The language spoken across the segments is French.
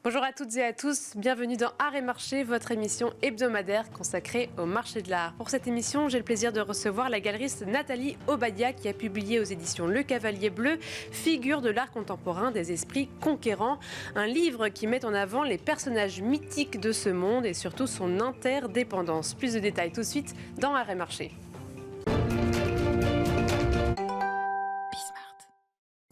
Bonjour à toutes et à tous, bienvenue dans Art et Marché, votre émission hebdomadaire consacrée au marché de l'art. Pour cette émission, j'ai le plaisir de recevoir la galeriste Nathalie Obadia qui a publié aux éditions Le Cavalier Bleu Figures de l'art contemporain des esprits conquérants, un livre qui met en avant les personnages mythiques de ce monde et surtout son interdépendance. Plus de détails tout de suite dans Art et Marché.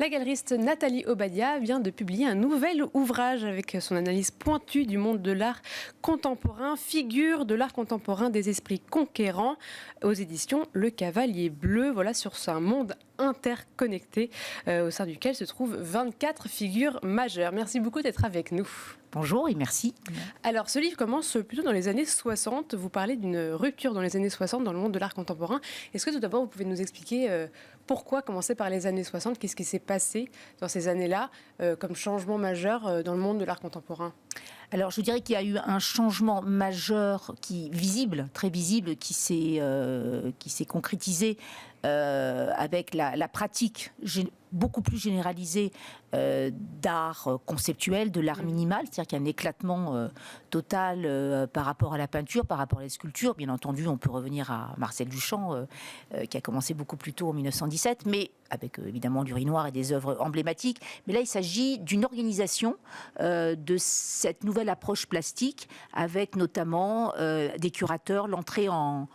La galeriste Nathalie Obadia vient de publier un nouvel ouvrage avec son analyse pointue du monde de l'art contemporain, Figures de l'art contemporain des esprits conquérants, aux éditions Le Cavalier Bleu. Voilà, sur un monde interconnecté au sein duquel se trouvent 24 figures majeures. Merci beaucoup d'être avec nous. Bonjour et merci. Alors, ce livre commence plutôt dans les années 60. Vous parlez d'une rupture dans les années 60 dans le monde de l'art contemporain. Est-ce que tout d'abord, vous pouvez nous expliquer pourquoi commencer par les années 60 ? Qu'est-ce qui s'est passé dans ces années-là comme changement majeur dans le monde de l'art contemporain ? Alors, je dirais qu'il y a eu un changement majeur visible, très visible, qui s'est concrétisé avec la pratique beaucoup plus généralisée d'art conceptuel, de l'art minimal, c'est-à-dire qu'il y a un éclatement total par rapport à la peinture, par rapport à la sculpture. Bien entendu, on peut revenir à Marcel Duchamp, qui a commencé beaucoup plus tôt en 1917, mais avec évidemment l'urinoir et des œuvres emblématiques. Mais là, il s'agit d'une organisation de cette nouvelle approche plastique, avec notamment des curateurs, l'entrée dans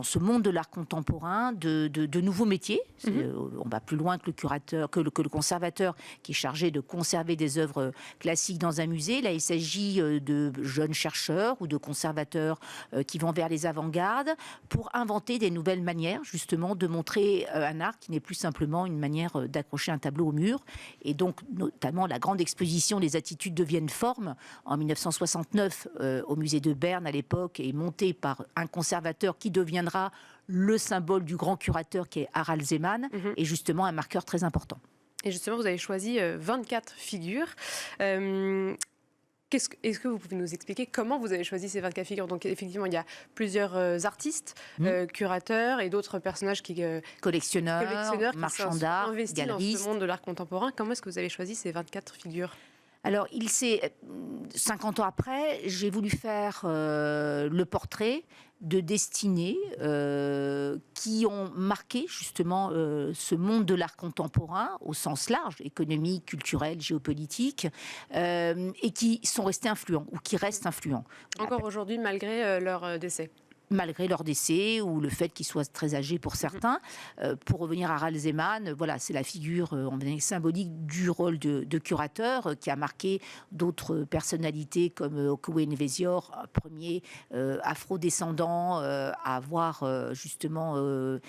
ce monde de l'art contemporain, de nouveaux métiers. On va plus loin que le curateur, que le conservateur qui est chargé de conserver des œuvres classiques dans un musée. Là, il s'agit de jeunes chercheurs ou de conservateurs qui vont vers les avant-gardes pour inventer des nouvelles manières, justement, de montrer un art qui n'est plus simplement une manière d'accrocher un tableau au mur. Et donc, notamment, la grande exposition des attitudes deviennent formes en 1969 au musée de Berne à l'époque, est montée par un conservateur qui deviendra le symbole du grand curateur qui est Harald Zeman, et justement un marqueur très important. Et justement, vous avez choisi 24 figures. Est-ce que vous pouvez nous expliquer comment vous avez choisi ces 24 figures ? Donc effectivement, il y a plusieurs artistes, curateurs et d'autres personnages collectionneurs, marchands d'art, investis galeristes. Dans ce monde de l'art contemporain. Comment est-ce que vous avez choisi ces 24 figures ? Alors, 50 ans après, j'ai voulu faire le portrait de destinées qui ont marqué justement ce monde de l'art contemporain au sens large, économique, culturel, géopolitique, et qui sont restés influents ou qui restent influents. Encore aujourd'hui, malgré leur décès. Malgré leur décès ou le fait qu'ils soient très âgés pour certains. Pour revenir à Harald Zeman, voilà, c'est la figure symbolique du rôle de curateur qui a marqué d'autres personnalités comme Okoye Nwesior, premier afro-descendant à avoir justement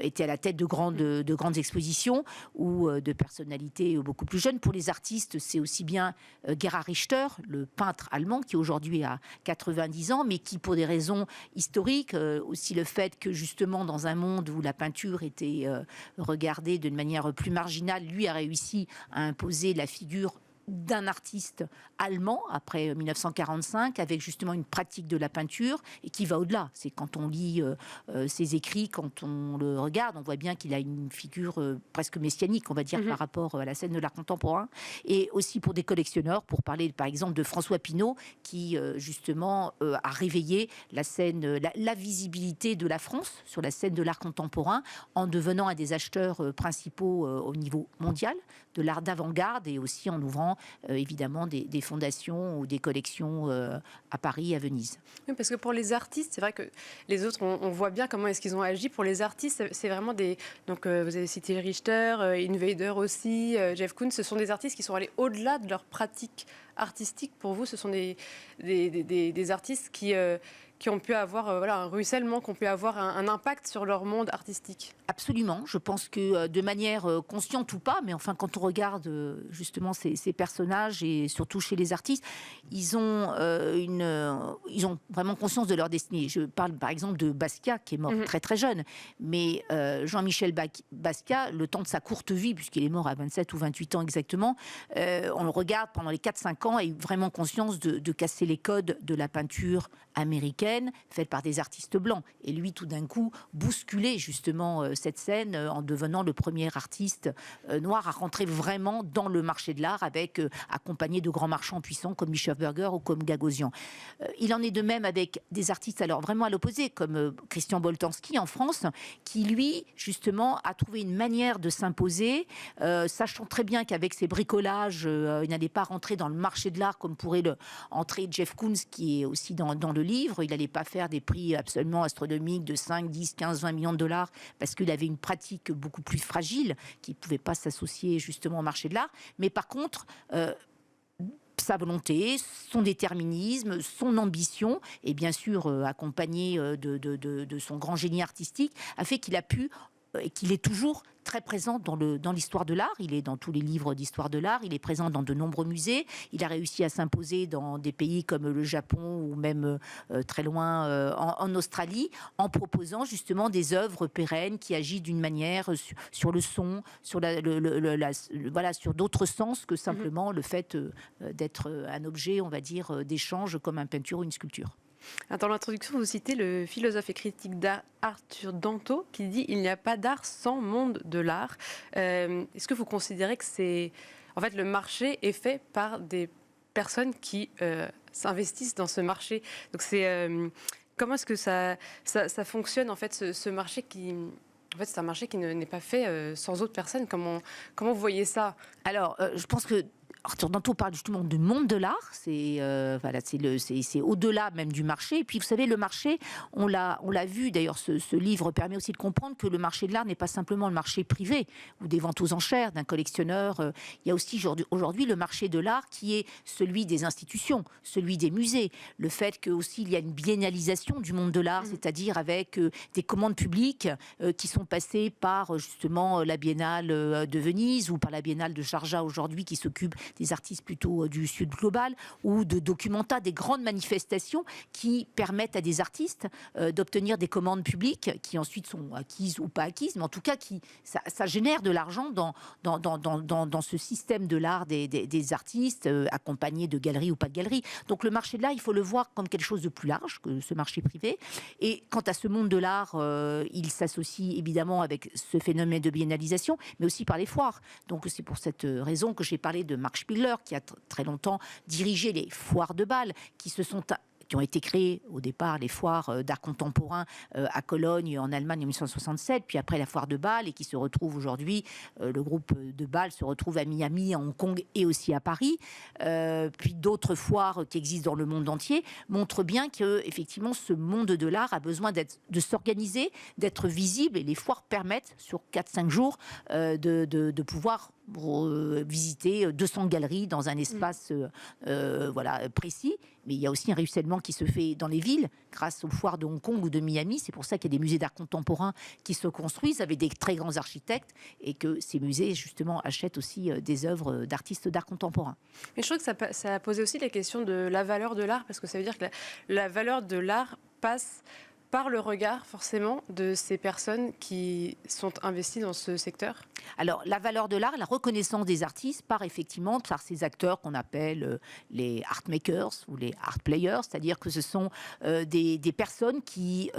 été à la tête de grandes expositions, ou de personnalités beaucoup plus jeunes. Pour les artistes, c'est aussi bien Gerhard Richter, le peintre allemand qui aujourd'hui a 90 ans, mais qui, pour des raisons historiques, aussi le fait que justement dans un monde où la peinture était regardée d'une manière plus marginale, lui a réussi à imposer la figure d'un artiste allemand après 1945, avec justement une pratique de la peinture et qui va au-delà. C'est quand on lit ses écrits, quand on le regarde, on voit bien qu'il a une figure presque messianique, on va dire, par rapport à la scène de l'art contemporain. Et aussi pour des collectionneurs, pour parler par exemple de François Pinault, qui justement a réveillé la scène, la visibilité de la France sur la scène de l'art contemporain, en devenant un des acheteurs principaux au niveau mondial de l'art d'avant-garde, et aussi en ouvrant évidemment des fondations ou des collections à Paris et à Venise. Oui, parce que pour les artistes, c'est vrai que les autres, on voit bien comment est-ce qu'ils ont agi. Pour les artistes, c'est vraiment des... Donc vous avez cité Richter, Invader aussi, Jeff Koons, ce sont des artistes qui sont allés au-delà de leur pratique artistique. Pour vous, ce sont des artistes qui ont pu avoir un ruissellement, qui ont pu avoir un impact sur leur monde artistique. Absolument. Je pense que de manière consciente ou pas, mais enfin quand on regarde justement ces personnages, et surtout chez les artistes, ils ont vraiment conscience de leur destinée. Je parle par exemple de Basquiat, qui est mort très très jeune, mais Jean-Michel Basquiat, le temps de sa courte vie, puisqu'il est mort à 27 ou 28 ans exactement, on le regarde pendant les 4-5 ans, a eu vraiment conscience de casser les codes de la peinture américaine, africaine faite par des artistes blancs. Et lui, tout d'un coup, bousculait justement cette scène en devenant le premier artiste noir à rentrer vraiment dans le marché de l'art, avec accompagné de grands marchands puissants comme Michel Berger ou comme Gagosian. Il en est de même avec des artistes alors vraiment à l'opposé, comme Christian Boltanski en France, qui lui, justement, a trouvé une manière de s'imposer, sachant très bien qu'avec ses bricolages, il n'allait pas rentrer dans le marché de l'art comme pourrait entrer Jeff Koons, qui est aussi dans le livre. Il n'allait pas faire des prix absolument astronomiques de 5, 10, 15, 20 millions de dollars, parce qu'il avait une pratique beaucoup plus fragile, qui ne pouvait pas s'associer justement au marché de l'art. Mais par contre, sa volonté, son déterminisme, son ambition, et bien sûr accompagné de son grand génie artistique, a fait qu'il a pu, et qu'il est toujours très présent dans l'histoire de l'art. Il est dans tous les livres d'histoire de l'art, il est présent dans de nombreux musées, il a réussi à s'imposer dans des pays comme le Japon ou même très loin en Australie, en proposant justement des œuvres pérennes qui agissent d'une manière sur le son, sur, voilà, sur d'autres sens que simplement le fait d'être un objet, on va dire, d'échange comme une peinture ou une sculpture. Dans l'introduction, vous citez le philosophe et critique d'art Arthur Danto qui dit « Il n'y a pas d'art sans monde de l'art ». Est-ce que vous considérez que en fait, le marché est fait par des personnes qui s'investissent dans ce marché? Donc comment est-ce que ça fonctionne, en fait, ce marché qui... En fait, c'est un marché qui n'est pas fait sans autres personnes. Comment vous voyez ça? Alors, je pense que Arthur Danto parle justement du monde de l'art, c'est au-delà même du marché. Et puis vous savez, le marché, on l'a vu, d'ailleurs ce livre permet aussi de comprendre que le marché de l'art n'est pas simplement le marché privé ou des ventes aux enchères d'un collectionneur. Il y a aussi aujourd'hui le marché de l'art qui est celui des institutions, celui des musées. Le fait qu'aussi il y a une biennalisation du monde de l'art, c'est-à-dire avec des commandes publiques qui sont passées par justement la Biennale de Venise ou par la Biennale de Sharjah aujourd'hui, qui s'occupe des artistes plutôt du Sud global, ou de Documenta, des grandes manifestations qui permettent à des artistes d'obtenir des commandes publiques qui ensuite sont acquises ou pas acquises, mais en tout cas ça génère de l'argent dans ce système de l'art des artistes, accompagnés de galeries ou pas de galeries. Donc le marché de l'art, il faut le voir comme quelque chose de plus large que ce marché privé. Et quant à ce monde de l'art, il s'associe évidemment avec ce phénomène de biennalisation, mais aussi par les foires. Donc c'est pour cette raison que j'ai parlé de Marc Spieler, qui a très longtemps dirigé les foires de Bâle, qui ont été créées au départ, les foires d'art contemporain à Cologne en Allemagne en 1967, puis après la foire de Bâle, et qui se retrouve aujourd'hui, le groupe de Bâle se retrouve à Miami, à Hong Kong et aussi à Paris. Puis d'autres foires qui existent dans le monde entier montrent bien que effectivement ce monde de l'art a besoin de s'organiser, d'être visible, et les foires permettent sur 4-5 jours de pouvoir visiter 200 galeries dans un espace voilà, précis. Mais il y a aussi un ruissellement qui se fait dans les villes grâce aux foires de Hong Kong ou de Miami. C'est pour ça qu'il y a des musées d'art contemporain qui se construisent avec des très grands architectes, et que ces musées justement achètent aussi des œuvres d'artistes d'art contemporain. Mais je trouve que ça a posé aussi la question de la valeur de l'art, parce que ça veut dire que la valeur de l'art passe par le regard, forcément, de ces personnes qui sont investies dans ce secteur? Alors, la valeur de l'art, la reconnaissance des artistes par effectivement par ces acteurs qu'on appelle les art makers ou les art players, c'est-à-dire que ce sont des personnes qui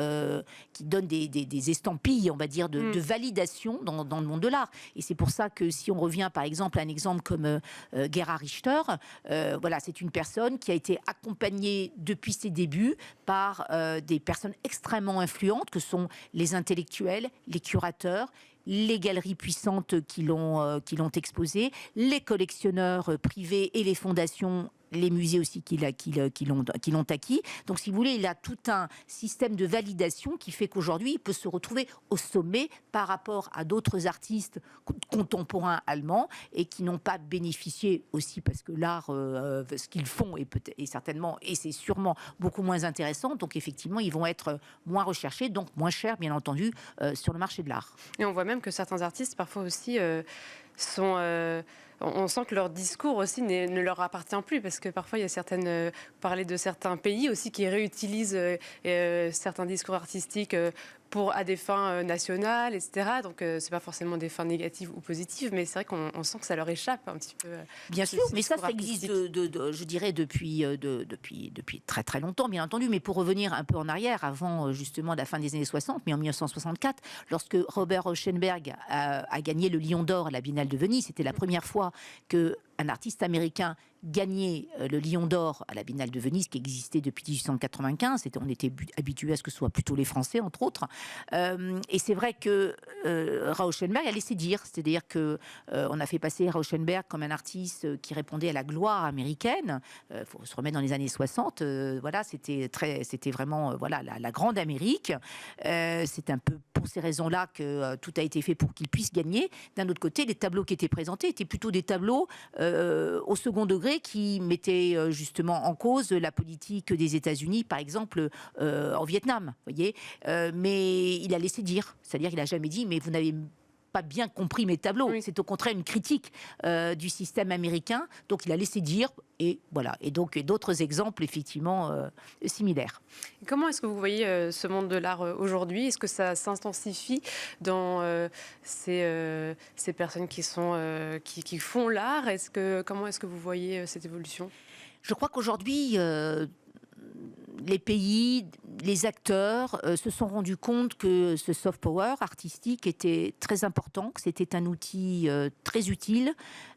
donnent des estampilles, on va dire, de validation dans le monde de l'art. Et c'est pour ça que si on revient par exemple à un exemple comme Gerhard Richter, voilà, c'est une personne qui a été accompagnée depuis ses débuts par des personnes extrêmement influentes, que sont les intellectuels, les curateurs, les galeries puissantes qui l'ont exposé, les collectionneurs privés et les fondations, les musées aussi qui l'ont acquis. Donc, si vous voulez, il a tout un système de validation qui fait qu'aujourd'hui, il peut se retrouver au sommet par rapport à d'autres artistes contemporains allemands, et qui n'ont pas bénéficié aussi, parce que l'art, ce qu'ils font est certainement, et c'est sûrement beaucoup moins intéressant. Donc, effectivement, ils vont être moins recherchés, donc moins chers, bien entendu, sur le marché de l'art. Et on voit même que certains artistes, parfois aussi, sont on sent que leur discours aussi ne leur appartient plus, parce que parfois il y a parler de certains pays aussi qui réutilisent certains discours artistiques à des fins nationales, etc. Donc, c'est pas forcément des fins négatives ou positives, mais c'est vrai qu'on sent que ça leur échappe un petit peu. Bien sûr, mais ça existe, je dirais, depuis très très longtemps, bien entendu. Mais pour revenir un peu en arrière, avant justement la fin des années 60, mais en 1964, lorsque Robert Rauschenberg a gagné le Lion d'Or à la Biennale de Venise, c'était la première fois qu'un artiste américain gagnait le Lion d'Or à la Biennale de Venise, qui existait depuis 1895. On était habitué à ce que ce soit plutôt les Français, entre autres. Et c'est vrai que Rauschenberg a laissé dire, c'est-à-dire que on a fait passer Rauschenberg comme un artiste qui répondait à la gloire américaine. Faut se remettre dans les années 60. Voilà, c'était vraiment la grande Amérique. C'est un peu pour ces raisons-là que tout a été fait pour qu'il puisse gagner. D'un autre côté, les tableaux qui étaient présentés étaient plutôt des tableaux au second degré qui mettaient justement en cause la politique des États-Unis, par exemple en Vietnam. Voyez, mais il a laissé dire, c'est-à-dire qu'il n'a jamais dit mais vous n'avez pas bien compris mes tableaux. Oui. C'est au contraire une critique du système américain. Donc il a laissé dire, et voilà. Et donc d'autres exemples effectivement similaires. Comment est-ce que vous voyez ce monde de l'art aujourd'hui? Est-ce que ça s'intensifie dans ces personnes qui font l'art? Comment est-ce que vous voyez cette évolution? Je crois qu'aujourd'hui, les pays, les acteurs se sont rendus compte que ce soft power artistique était très important, que c'était un outil très utile,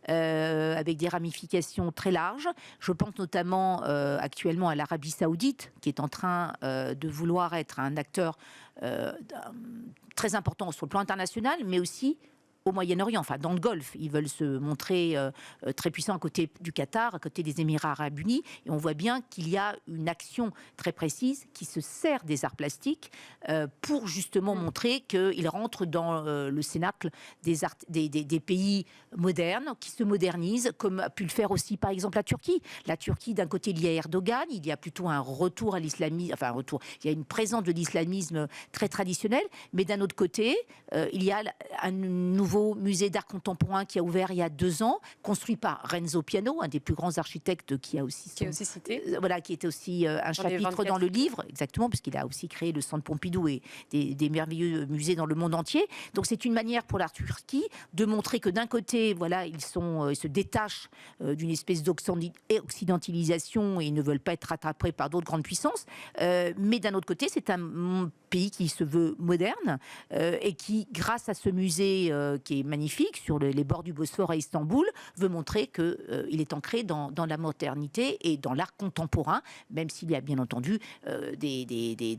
avec des ramifications très larges. Je pense notamment actuellement à l'Arabie Saoudite, qui est en train de vouloir être un acteur très important sur le plan international, mais aussi au Moyen-Orient, enfin dans le Golfe. Ils veulent se montrer très puissants à côté du Qatar, à côté des Émirats arabes unis. Et on voit bien qu'il y a une action très précise qui se sert des arts plastiques pour justement montrer qu'ils rentrent dans le cénacle des pays modernes, qui se modernisent, comme a pu le faire aussi par exemple la Turquie. La Turquie, d'un côté, il y a Erdogan, il y a plutôt un retour à l'islamisme, enfin un retour, il y a une présence de l'islamisme très traditionnelle, mais d'un autre côté, il y a un nouveau musée d'art contemporain qui a ouvert il y a 2 ans, construit par Renzo Piano, un des plus grands architectes qui a aussi cité. Voilà, qui était aussi un chapitre dans le livre, exactement, puisqu'il a aussi créé le Centre Pompidou et des merveilleux musées dans le monde entier. Donc c'est une manière pour la Turquie de montrer que d'un côté, voilà, ils se détachent d'une espèce d'occidentalisation et ils ne veulent pas être rattrapés par d'autres grandes puissances. Mais d'un autre côté, c'est un pays qui se veut moderne et qui, grâce à ce musée qui est magnifique sur les bords du Bosphore à Istanbul, veut montrer qu'il est ancré dans la modernité et dans l'art contemporain, même s'il y a bien entendu des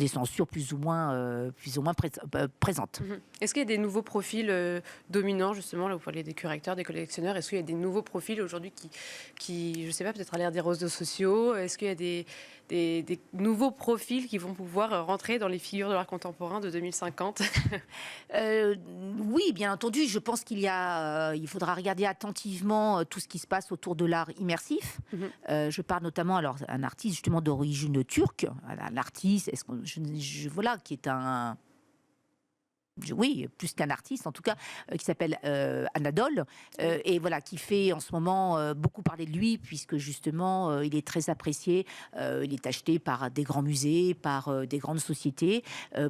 censures plus ou moins présentes. Est-ce qu'il y a des nouveaux profils dominants, justement, là vous parlez des curateurs, des collectionneurs, est-ce qu'il y a des nouveaux profils aujourd'hui qui je ne sais pas, peut-être à l'ère des réseaux sociaux, est-ce qu'il y a des nouveaux profils qui vont pouvoir rentrer dans les figures de l'art contemporain de 2050? Oui, bien entendu. Je pense il faudra regarder attentivement tout ce qui se passe autour de l'art immersif. Je parle notamment, alors, un artiste justement d'origine turque, un artiste, voilà, qui est oui, plus qu'un artiste en tout cas, qui s'appelle Anadol, et voilà, qui fait en ce moment beaucoup parler de lui, puisque justement il est très apprécié, il est acheté par des grands musées, par des grandes sociétés,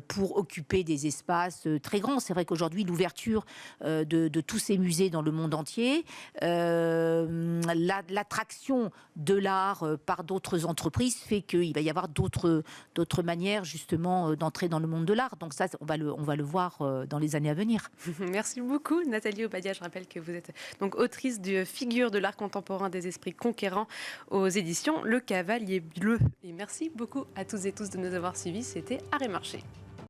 pour occuper des espaces très grands. C'est vrai qu'aujourd'hui l'ouverture de tous ces musées dans le monde entier, l'attraction de l'art par d'autres entreprises fait qu'il va y avoir d'autres manières justement d'entrer dans le monde de l'art. Donc ça, on va le voir dans les années à venir. Merci beaucoup Nathalie Obadia. Je rappelle que vous êtes donc autrice de Figures de l'art contemporain des esprits conquérants aux éditions Le Cavalier Bleu. Et merci beaucoup à tous et tous de nous avoir suivis. C'était Art et Marché.